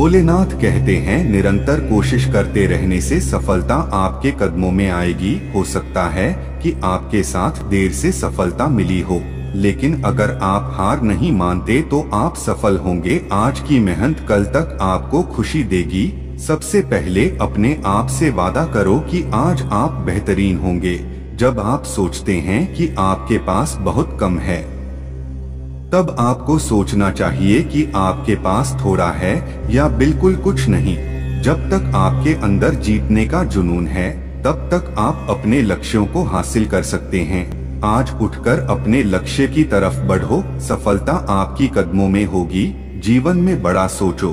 भोलेनाथ कहते हैं, निरंतर कोशिश करते रहने से सफलता आपके कदमों में आएगी। हो सकता है कि आपके साथ देर से सफलता मिली हो, लेकिन अगर आप हार नहीं मानते तो आप सफल होंगे। आज की मेहनत कल तक आपको खुशी देगी। सबसे पहले अपने आप से वादा करो कि आज आप बेहतरीन होंगे। जब आप सोचते हैं कि आपके पास बहुत कम है, तब आपको सोचना चाहिए कि आपके पास थोड़ा है या बिल्कुल कुछ नहीं। जब तक आपके अंदर जीतने का जुनून है, तब तक आप अपने लक्ष्यों को हासिल कर सकते हैं। आज उठकर अपने लक्ष्य की तरफ बढ़ो। सफलता आपकी कदमों में होगी। जीवन में बड़ा सोचो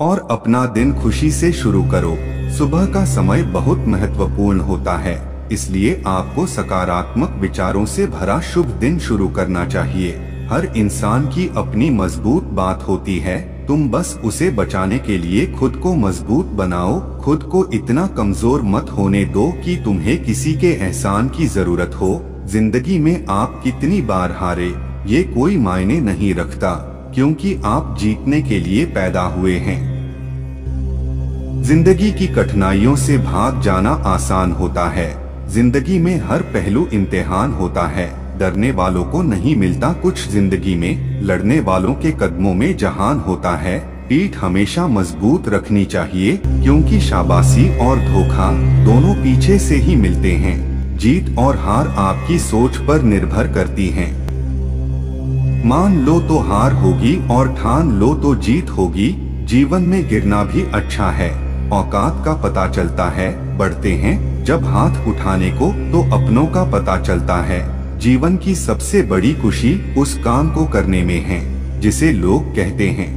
और अपना दिन खुशी से शुरू करो। सुबह का समय बहुत महत्वपूर्ण होता है, इसलिए आपको सकारात्मक विचारों से भरा शुभ दिन शुरू करना चाहिए। हर इंसान की अपनी मजबूत बात होती है, तुम बस उसे बचाने के लिए खुद को मजबूत बनाओ। खुद को इतना कमजोर मत होने दो कि तुम्हें किसी के एहसान की जरूरत हो। जिंदगी में आप कितनी बार हारे, ये कोई मायने नहीं रखता, क्योंकि आप जीतने के लिए पैदा हुए हैं। जिंदगी की कठिनाइयों से भाग जाना आसान होता है। जिंदगी में हर पहलू इम्तिहान होता है। डरने वालों को नहीं मिलता कुछ जिंदगी में, लड़ने वालों के कदमों में जहान होता है। पीठ हमेशा मजबूत रखनी चाहिए, क्योंकि शाबाशी और धोखा दोनों पीछे से ही मिलते हैं। जीत और हार आपकी सोच पर निर्भर करती हैं। मान लो तो हार होगी और ठान लो तो जीत होगी। जीवन में गिरना भी अच्छा है। औकात का पता चलता है, बढ़ते हैं जब हाथ उठाने को तो अपनों का पता चलता है। जीवन की सबसे बड़ी खुशी उस काम को करने में है जिसे लोग कहते हैं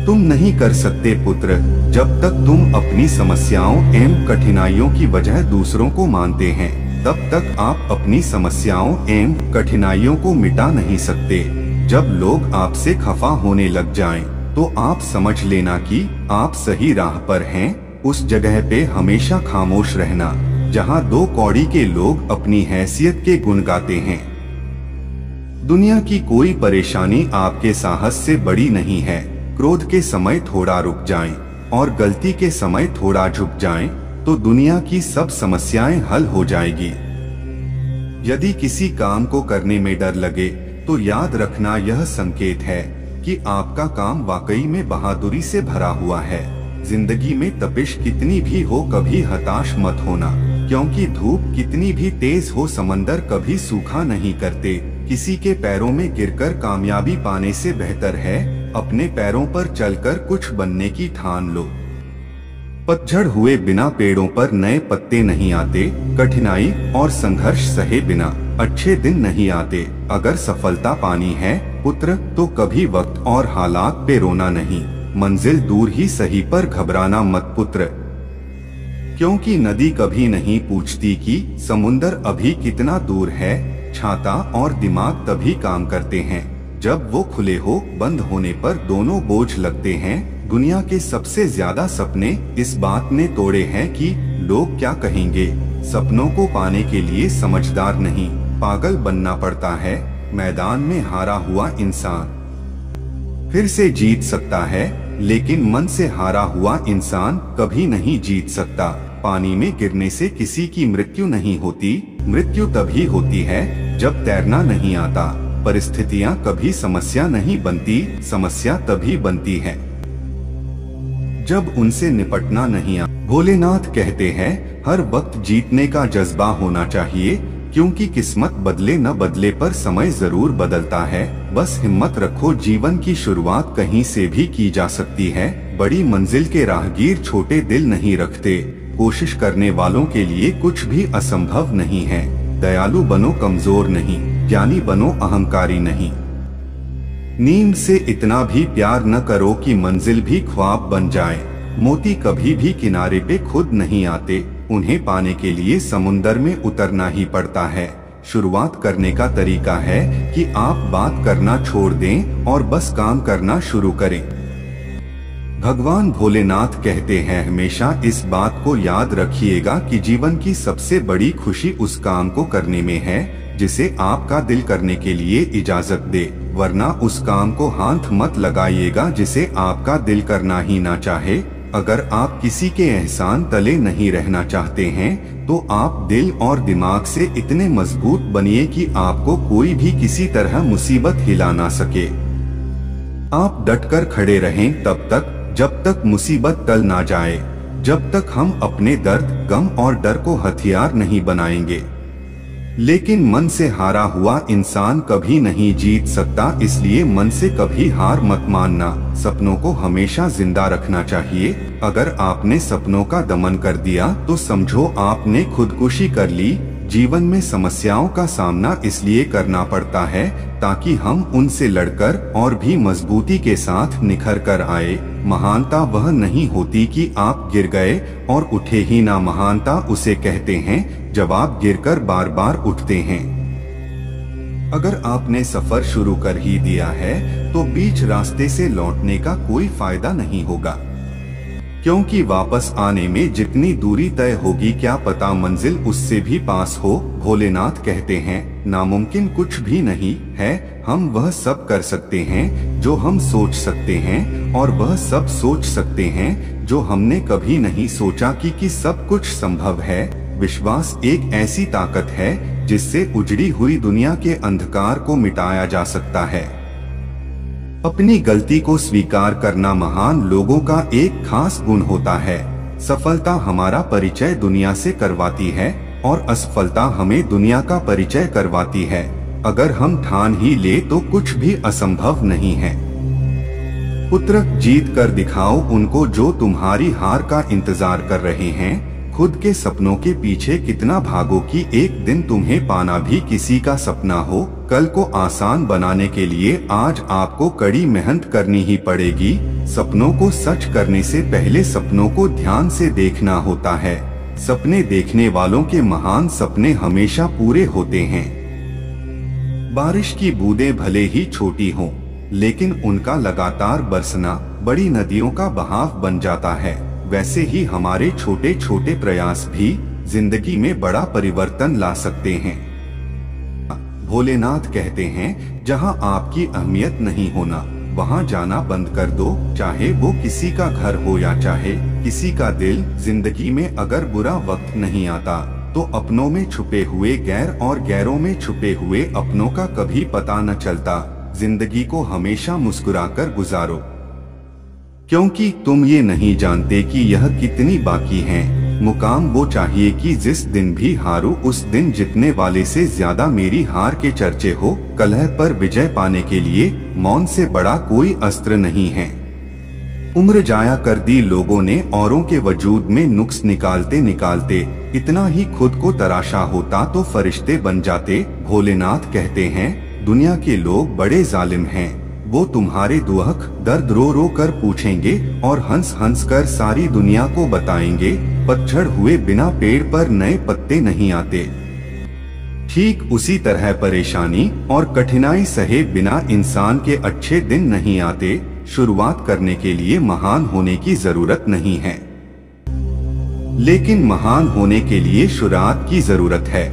तुम नहीं कर सकते पुत्र। जब तक तुम अपनी समस्याओं एवं कठिनाइयों की वजह दूसरों को मानते हैं, तब तक आप अपनी समस्याओं एवं कठिनाइयों को मिटा नहीं सकते। जब लोग आपसे खफा होने लग जाएं, तो आप समझ लेना कि आप सही राह पर हैं। उस जगह पे हमेशा खामोश रहना जहां दो कौड़ी के लोग अपनी हैसियत के गुण गाते हैं। दुनिया की कोई परेशानी आपके साहस से बड़ी नहीं है। क्रोध के समय थोड़ा रुक जाएं और गलती के समय थोड़ा झुक जाएं, तो दुनिया की सब समस्याएं हल हो जाएगी। यदि किसी काम को करने में डर लगे, तो याद रखना यह संकेत है कि आपका काम वाकई में बहादुरी से भरा हुआ है। जिंदगी में तपिश कितनी भी हो, कभी हताश मत होना, क्योंकि धूप कितनी भी तेज हो, समंदर कभी सूखा नहीं करते। किसी के पैरों में गिरकर कामयाबी पाने से बेहतर है अपने पैरों पर चलकर कुछ बनने की ठान लो। पतझड़ हुए बिना पेड़ों पर नए पत्ते नहीं आते। कठिनाई और संघर्ष सहे बिना अच्छे दिन नहीं आते। अगर सफलता पानी है पुत्र, तो कभी वक्त और हालात पे रोना नहीं। मंजिल दूर ही सही पर घबराना मत पुत्र, क्योंकि नदी कभी नहीं पूछती कि समुंदर अभी कितना दूर है। छाता और दिमाग तभी काम करते हैं जब वो खुले हो। बंद होने पर दोनों बोझ लगते हैं। दुनिया के सबसे ज्यादा सपने इस बात ने तोड़े हैं कि लोग क्या कहेंगे। सपनों को पाने के लिए समझदार नहीं, पागल बनना पड़ता है। मैदान में हारा हुआ इंसान फिर से जीत सकता है, लेकिन मन से हारा हुआ इंसान कभी नहीं जीत सकता। पानी में गिरने से किसी की मृत्यु नहीं होती। मृत्यु तभी होती है जब तैरना नहीं आता। परिस्थितियां कभी समस्या नहीं बनती, समस्या तभी बनती है जब उनसे निपटना नहीं आता। भोलेनाथ कहते हैं, हर वक्त जीतने का जज्बा होना चाहिए, क्योंकि किस्मत बदले न बदले पर समय जरूर बदलता है। बस हिम्मत रखो, जीवन की शुरुआत कहीं से भी की जा सकती है। बड़ी मंजिल के राहगीर छोटे दिल नहीं रखते। कोशिश करने वालों के लिए कुछ भी असंभव नहीं है। दयालु बनो, कमजोर नहीं। ज्ञानी बनो, अहंकारी नहीं। नींद से इतना भी प्यार न करो कि मंजिल भी ख्वाब बन जाए। मोती कभी भी किनारे पे खुद नहीं आते, उन्हें पाने के लिए समुंदर में उतरना ही पड़ता है। शुरुआत करने का तरीका है कि आप बात करना छोड़ दें और बस काम करना शुरू करें। भगवान भोलेनाथ कहते हैं, हमेशा इस बात को याद रखिएगा कि जीवन की सबसे बड़ी खुशी उस काम को करने में है जिसे आपका दिल करने के लिए इजाजत दे। वरना उस काम को हाथ मत लगाइएगा जिसे आपका दिल करना ही ना चाहे। अगर आप किसी के एहसान तले नहीं रहना चाहते हैं तो आप दिल और दिमाग से इतने मजबूत बनिए कि आपको कोई भी किसी तरह मुसीबत हिला ना सके। आप डटकर खड़े रहें तब तक जब तक मुसीबत टल ना जाए, जब तक हम अपने दर्द, गम और डर को हथियार नहीं बनाएंगे। लेकिन मन से हारा हुआ इंसान कभी नहीं जीत सकता, इसलिए मन से कभी हार मत मानना। सपनों को हमेशा जिंदा रखना चाहिए। अगर आपने सपनों का दमन कर दिया तो समझो आपने खुदकुशी कर ली। जीवन में समस्याओं का सामना इसलिए करना पड़ता है ताकि हम उनसे लड़कर और भी मजबूती के साथ निखर कर आए। महानता वह नहीं होती कि आप गिर गए और उठे ही ना, महानता उसे कहते हैं जब आप गिरकर बार बार उठते हैं। अगर आपने सफर शुरू कर ही दिया है तो बीच रास्ते से लौटने का कोई फायदा नहीं होगा, क्योंकि वापस आने में जितनी दूरी तय होगी क्या पता मंजिल उससे भी पास हो। भोलेनाथ कहते हैं नामुमकिन कुछ भी नहीं है, हम वह सब कर सकते हैं जो हम सोच सकते हैं, और वह सब सोच सकते हैं जो हमने कभी नहीं सोचा कि सब कुछ संभव है। विश्वास एक ऐसी ताकत है जिससे उजड़ी हुई दुनिया के अंधकार को मिटाया जा सकता है। अपनी गलती को स्वीकार करना महान लोगों का एक खास गुण होता है। सफलता हमारा परिचय दुनिया से करवाती है और असफलता हमें दुनिया का परिचय करवाती है। अगर हम ठान ही ले तो कुछ भी असंभव नहीं है। पुत्र, जीत कर दिखाओ उनको जो तुम्हारी हार का इंतजार कर रहे हैं। खुद के सपनों के पीछे कितना भागो कि एक दिन तुम्हें पाना भी किसी का सपना हो। कल को आसान बनाने के लिए आज आपको कड़ी मेहनत करनी ही पड़ेगी। सपनों को सच करने से पहले सपनों को ध्यान से देखना होता है। सपने देखने वालों के महान सपने हमेशा पूरे होते हैं। बारिश की बूंदें भले ही छोटी हों, लेकिन उनका लगातार बरसना बड़ी नदियों का बहाव बन जाता है। वैसे ही हमारे छोटे छोटे प्रयास भी जिंदगी में बड़ा परिवर्तन ला सकते हैं। भोलेनाथ कहते हैं जहां आपकी अहमियत नहीं होना वहां जाना बंद कर दो, चाहे वो किसी का घर हो या चाहे किसी का दिल। जिंदगी में अगर बुरा वक्त नहीं आता तो अपनों में छुपे हुए गैर और गैरों में छुपे हुए अपनों का कभी पता न चलता। जिंदगी को हमेशा मुस्कुराकर गुजारो, क्योंकि तुम ये नहीं जानते कि यह कितनी बाकी है। मुकाम वो चाहिए कि जिस दिन भी हारूं उस दिन जीतने वाले से ज्यादा मेरी हार के चर्चे हो। कलह पर विजय पाने के लिए मौन से बड़ा कोई अस्त्र नहीं है। उम्र जाया कर दी लोगों ने औरों के वजूद में नुक्स निकालते निकालते, इतना ही खुद को तराशा होता तो फरिश्ते बन जाते। भोलेनाथ कहते हैं दुनिया के लोग बड़े जालिम हैं, वो तुम्हारे दुख दर्द रो रो कर पूछेंगे और हंस हंस कर सारी दुनिया को बताएंगे। पतझड़ हुए बिना पेड़ पर नए पत्ते नहीं आते। ठीक उसी तरह परेशानी और कठिनाई सहे बिना इंसान के अच्छे दिन नहीं आते। शुरुआत करने के लिए महान होने की जरूरत नहीं है, लेकिन महान होने के लिए शुरुआत की जरूरत है।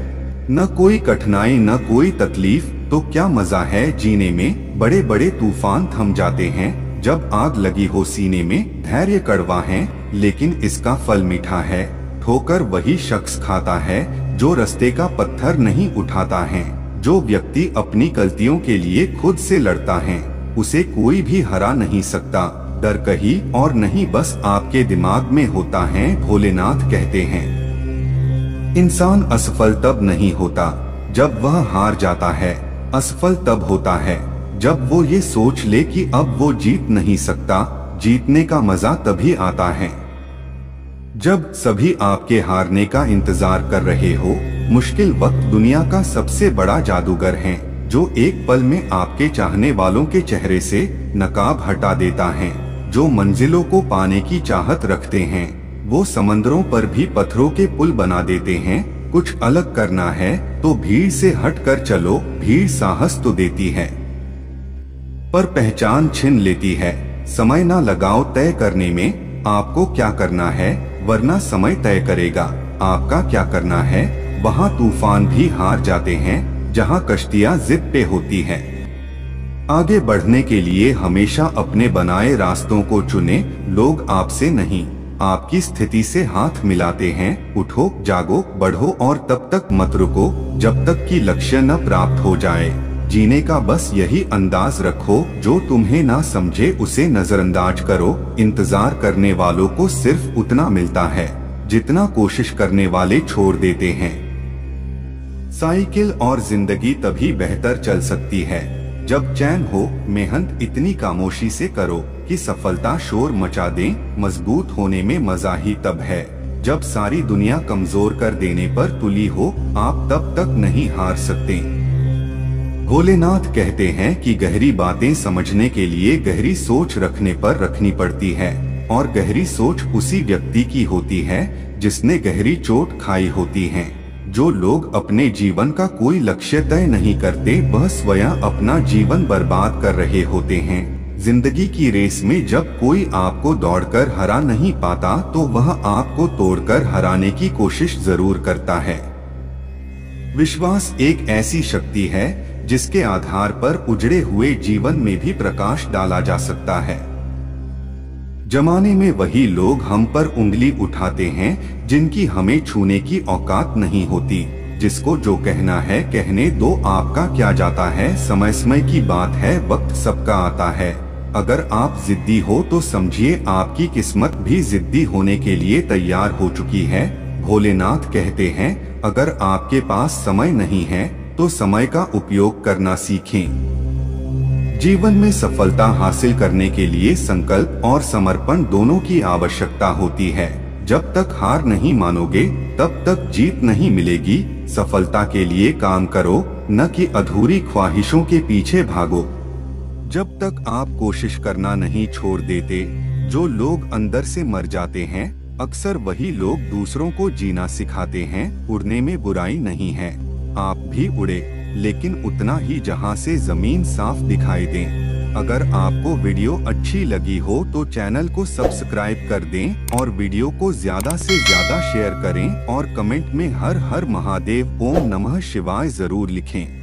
न कोई कठिनाई न कोई तकलीफ तो क्या मजा है जीने में। बड़े बड़े तूफान थम जाते हैं जब आग लगी हो सीने में। धैर्य कड़वा है लेकिन इसका फल मीठा है। ठोकर वही शख्स खाता है जो रास्ते का पत्थर नहीं उठाता है। जो व्यक्ति अपनी गलतियों के लिए खुद से लड़ता है उसे कोई भी हरा नहीं सकता। डर कहीं और नहीं बस आपके दिमाग में होता है। भोलेनाथ कहते हैं इंसान असफल तब नहीं होता जब वह हार जाता है, असफल तब होता है जब वो ये सोच ले कि अब वो जीत नहीं सकता। जीतने का मजा तभी आता है जब सभी आपके हारने का इंतजार कर रहे हो। मुश्किल वक्त दुनिया का सबसे बड़ा जादूगर है जो एक पल में आपके चाहने वालों के चेहरे से नकाब हटा देता है। जो मंजिलों को पाने की चाहत रखते हैं वो समंदरों पर भी पत्थरों के पुल बना देते हैं। कुछ अलग करना है तो भीड़ से हटकर चलो। भीड़ साहस तो देती है पर पहचान छीन लेती है। समय ना लगाओ तय करने में आपको क्या करना है, वरना समय तय करेगा आपका क्या करना है। वहाँ तूफान भी हार जाते हैं जहाँ कश्तियाँ जिद पे होती है। आगे बढ़ने के लिए हमेशा अपने बनाए रास्तों को चुने। लोग आपसे नहीं, आपकी स्थिति से हाथ मिलाते हैं। उठो, जागो, बढ़ो और तब तक मत रुको जब तक कि लक्ष्य न प्राप्त हो जाए। जीने का बस यही अंदाज रखो, जो तुम्हें ना समझे उसे नजरअंदाज करो। इंतजार करने वालों को सिर्फ उतना मिलता है जितना कोशिश करने वाले छोड़ देते हैं। साइकिल और जिंदगी तभी बेहतर चल सकती है जब चैन हो। मेहनत इतनी खामोशी से करो कि सफलता शोर मचा दे। मजबूत होने में मजा ही तब है जब सारी दुनिया कमजोर कर देने पर तुली हो। आप तब तक नहीं हार सकते। भोलेनाथ कहते हैं कि गहरी बातें समझने के लिए गहरी सोच रखने पर रखनी पड़ती है, और गहरी सोच उसी व्यक्ति की होती है जिसने गहरी चोट खाई होती है। जो लोग अपने जीवन का कोई लक्ष्य तय नहीं करते, वह स्वयं अपना जीवन बर्बाद कर रहे होते हैं। जिंदगी की रेस में जब कोई आपको दौड़कर हरा नहीं पाता, तो वह आपको तोड़कर हराने की कोशिश जरूर करता है। विश्वास एक ऐसी शक्ति है जिसके आधार पर उजड़े हुए जीवन में भी प्रकाश डाला जा सकता है। जमाने में वही लोग हम पर उंगली उठाते हैं जिनकी हमें छूने की औकात नहीं होती। जिसको जो कहना है कहने दो, आपका क्या जाता है। समय समय की बात है, वक्त सबका आता है। अगर आप जिद्दी हो तो समझिए आपकी किस्मत भी जिद्दी होने के लिए तैयार हो चुकी है। भोलेनाथ कहते हैं, अगर आपके पास समय नहीं है तो समय का उपयोग करना सीखें। जीवन में सफलता हासिल करने के लिए संकल्प और समर्पण दोनों की आवश्यकता होती है। जब तक हार नहीं मानोगे तब तक जीत नहीं मिलेगी। सफलता के लिए काम करो, न कि अधूरी ख्वाहिशों के पीछे भागो। जब तक आप कोशिश करना नहीं छोड़ देते, जो लोग अंदर से मर जाते हैं, अक्सर वही लोग दूसरों को जीना सिखाते हैं। उड़ने में बुराई नहीं है, आप भी उड़े, लेकिन उतना ही जहां से जमीन साफ दिखाई दे। अगर आपको वीडियो अच्छी लगी हो तो चैनल को सब्सक्राइब कर दें और वीडियो को ज्यादा से ज्यादा शेयर करें और कमेंट में हर हर महादेव, ओम नमः शिवाय जरूर लिखें।